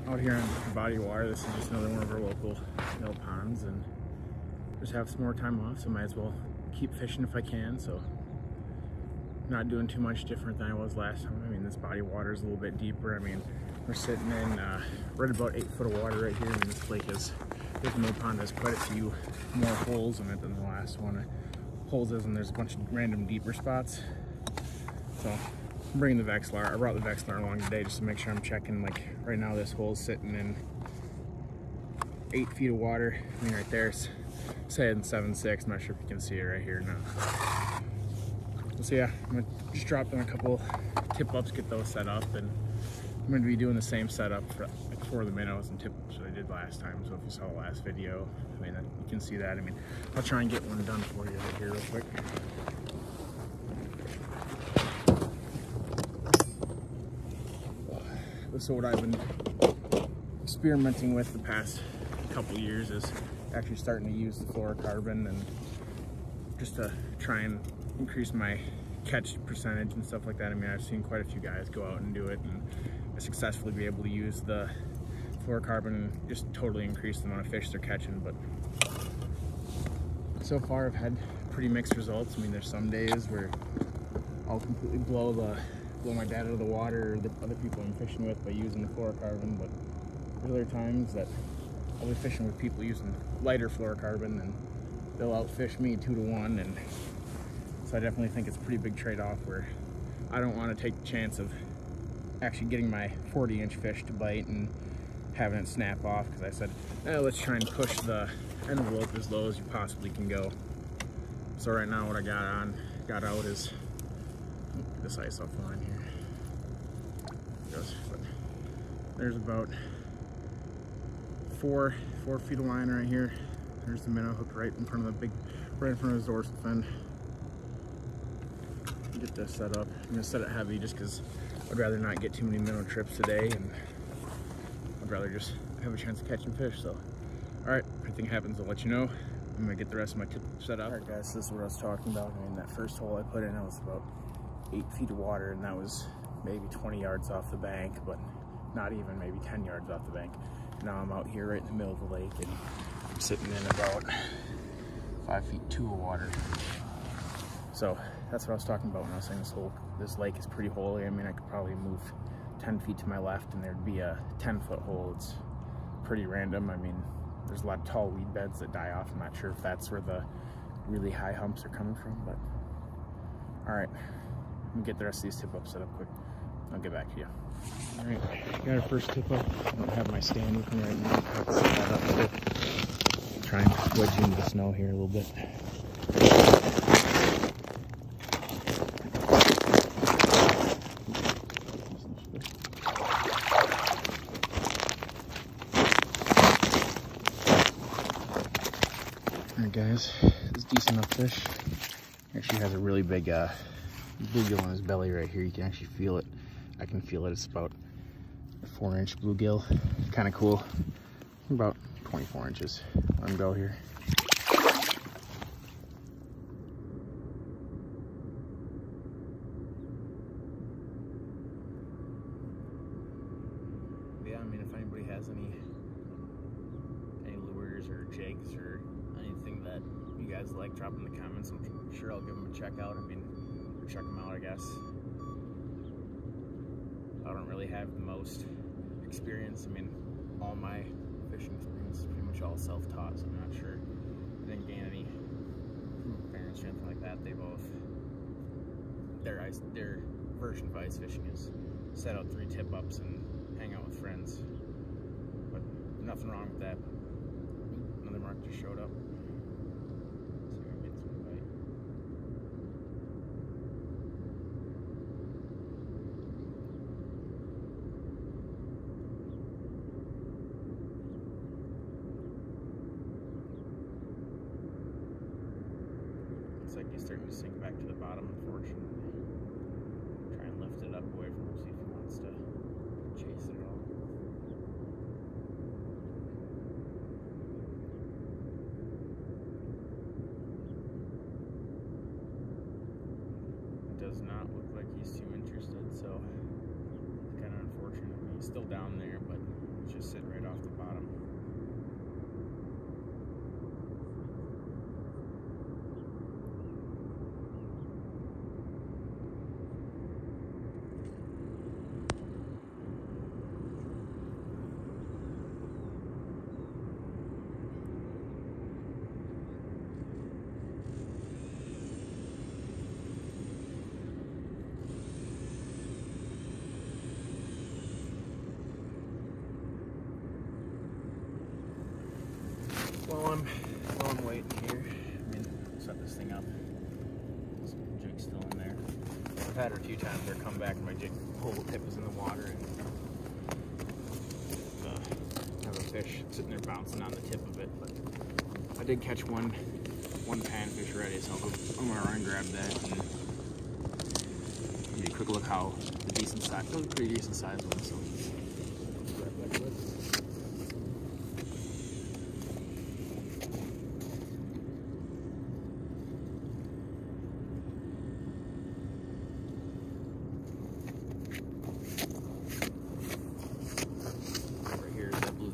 out here on Body Water. This is just another one of our local mill ponds, and just have some more time off, so might as well keep fishing if I can. So not doing too much different than I was last time. I mean, this Body Water is a little bit deeper. I mean, we're sitting in right about 8 foot of water right here, and this lake is, this mill pond has quite a few more holes in it than the last one. Holes is, and there's a bunch of random deeper spots. So I'm bringing the Vexilar. I brought the Vexilar along today just to make sure I'm checking. Like right now, this hole's sitting in 8 feet of water. I mean, right there it's saying 7.6. I'm not sure if you can see it right here now. So yeah, I'm gonna just drop in a couple tip ups, get those set up, and I'm gonna be doing the same setup for the minnows and tip ups that I did last time. So if you saw the last video, I mean, you can see that. I mean, I'll try and get one done for you right here real quick. So what I've been experimenting with the past couple years is actually starting to use the fluorocarbon, and just to try and increase my catch percentage and stuff like that. I mean, I've seen quite a few guys go out and do it and successfully be able to use the fluorocarbon and just totally increase the amount of fish they're catching. But so far I've had pretty mixed results. I mean, there's some days where I'll completely blow my dad out of the water, or the other people I'm fishing with, by using the fluorocarbon. But there's other times that I'll be fishing with people using lighter fluorocarbon, and they'll outfish me 2 to 1. And so I definitely think it's a pretty big trade-off, where I don't want to take the chance of actually getting my 40-inch fish to bite and having it snap off, because I said, let's try and push the end of the rope as low as you possibly can go. So right now what I got out is, get this ice off the line here. But there's about 4 feet of line right here. There's the minnow hooked right in front of his dorsal fin. Get this set up. I'm gonna set it heavy just because I'd rather not get too many minnow trips today, and I'd rather just have a chance of catching fish. So, all right, if anything happens, I'll let you know. I'm gonna get the rest of my tip set up. All right, guys, this is what I was talking about. I mean, that first hole I put in, I was about 8 feet of water, and that was maybe 20 yards off the bank, but not even, maybe 10 yards off the bank. Now I'm out here right in the middle of the lake, and I'm sitting in about 5 feet 2 of water. So that's what I was talking about when I was saying this lake is pretty holy. I mean, I could probably move 10 feet to my left and there'd be a 10-foot hole. It's pretty random. I mean, there's a lot of tall weed beds that die off. I'm not sure if that's where the really high humps are coming from, but all right, I'm gonna get the rest of these tip ups set up quick. I'll get back to you. All right, got our first tip up. I don't have my stand with me right now. I'll set that up quick. Try and wedge into the snow here a little bit. Alright guys, this is decent enough fish. Actually has a really big bluegill on his belly right here. You can actually feel it. I can feel it. It's about a 4-inch bluegill. Kind of cool. About 24 inches. Let him go here. Yeah, I mean, if anybody has any lures or jigs or anything that you guys like, drop in the comments. I'm sure I'll give them a check out. I mean, or check them out, I guess. I don't really have the most experience. I mean, all my fishing experience is pretty much all self-taught, so I'm not sure I didn't gain any from parents or anything like that. They both, their version of ice fishing is set out 3 tip ups and hang out with friends. But nothing wrong with that. Another mark just showed up. See if I can get some bite. Looks like he's starting to sink back to the bottom, unfortunately. Try and lift it up away from him, see if he wants to chase it at all. It does not look like he's too interested, so it's kind of unfortunate. I mean, he's still down there, but it's just While I'm waiting here, I mean, set this thing up. This jig's still in there. I've had her a few times where I come back and my jig pole tip is in the water and have a fish sitting there bouncing on the tip of it. But I did catch one panfish already, so I'm gonna run and grab that and give you a quick look how the decent size. That was a pretty decent size one, so let's grab that quick.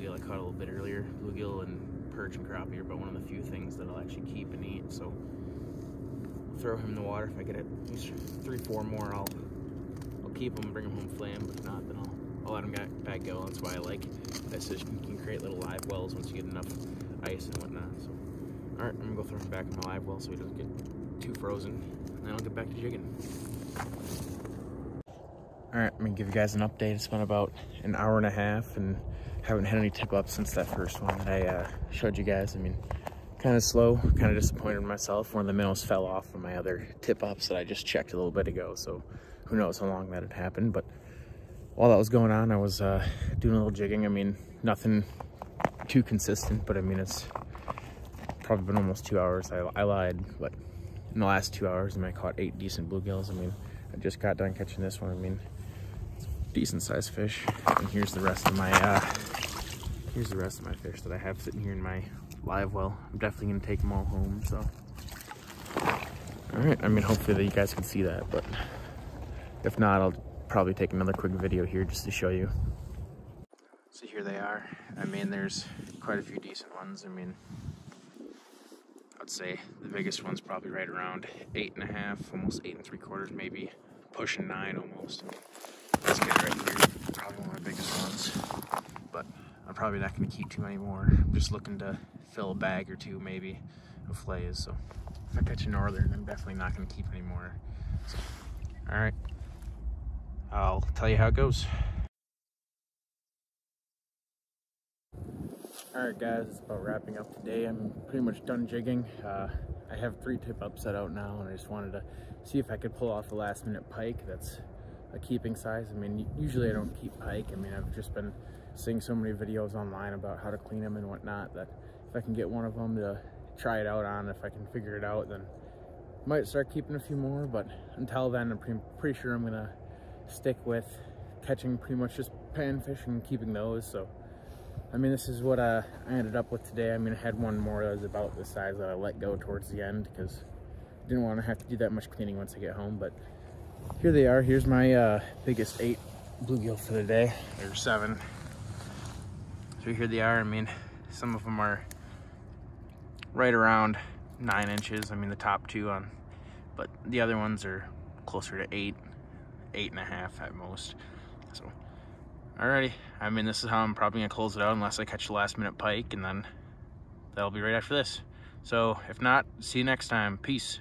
I caught a little bit earlier. Bluegill and perch and crappie are about one of the few things that I'll actually keep and eat. So I'll throw him in the water. If I get at least 3-4 more, I'll keep them, bring them home, flay them. But if not, then I'll let them back go. That's why I like that system. You can create little live wells once you get enough ice and whatnot. So all right, I'm gonna go throw him back in my live well so he doesn't get too frozen, and then I'll get back to jigging. All right, I'm gonna give you guys an update. It's been about an hour and a half and haven't had any tip ups since that first one that I showed you guys. I mean, kind of slow, kind of disappointed in myself. One of the minnows fell off from my other tip ups that I just checked a little bit ago, so who knows how long that had happened. But while that was going on, I was doing a little jigging. I mean, nothing too consistent, but I mean, it's probably been almost 2 hours. I lied, but in the last 2 hours, I caught 8 decent bluegills. I mean, I just got done catching this one. I mean, decent sized fish. And here's the rest of my fish that I have sitting here in my live well. I'm definitely gonna take them all home. So all right, I mean, hopefully that you guys can see that, but if not, I'll probably take another quick video here just to show you. So here they are. I mean, there's quite a few decent ones. I mean, I'd say the biggest one's probably right around 8.5, almost 8 3/4, maybe pushing 9 almost. This guy right here, probably one of the biggest ones, but I'm probably not going to keep too many more. I'm just looking to fill a bag or two maybe of fillets, so if I catch a northern, I'm definitely not going to keep any more. So, all right, I'll tell you how it goes. All right, guys, it's about wrapping up today. I'm pretty much done jigging. I have 3 tip ups set out now, and I just wanted to see if I could pull off the last minute pike. That's a keeping size. I mean, usually I don't keep pike. I mean, I've just been seeing so many videos online about how to clean them and whatnot that if I can get one of them to try it out on, if I can figure it out, then I might start keeping a few more. But until then, I'm pretty sure I'm gonna stick with catching pretty much just panfish and keeping those. So I mean, this is what I ended up with today. I mean, I had one more that was about the size that I let go towards the end because I didn't want to have to do that much cleaning once I get home. But here they are. Here's my biggest 8 bluegill for the day. There's 7. So here they are. I mean, some of them are right around 9 inches. I mean, the top 2 on, but the other ones are closer to 8, 8.5 at most. So alrighty, I mean, this is how I'm probably gonna close it out unless I catch the last minute pike, and then that'll be right after this. So if not, see you next time. Peace.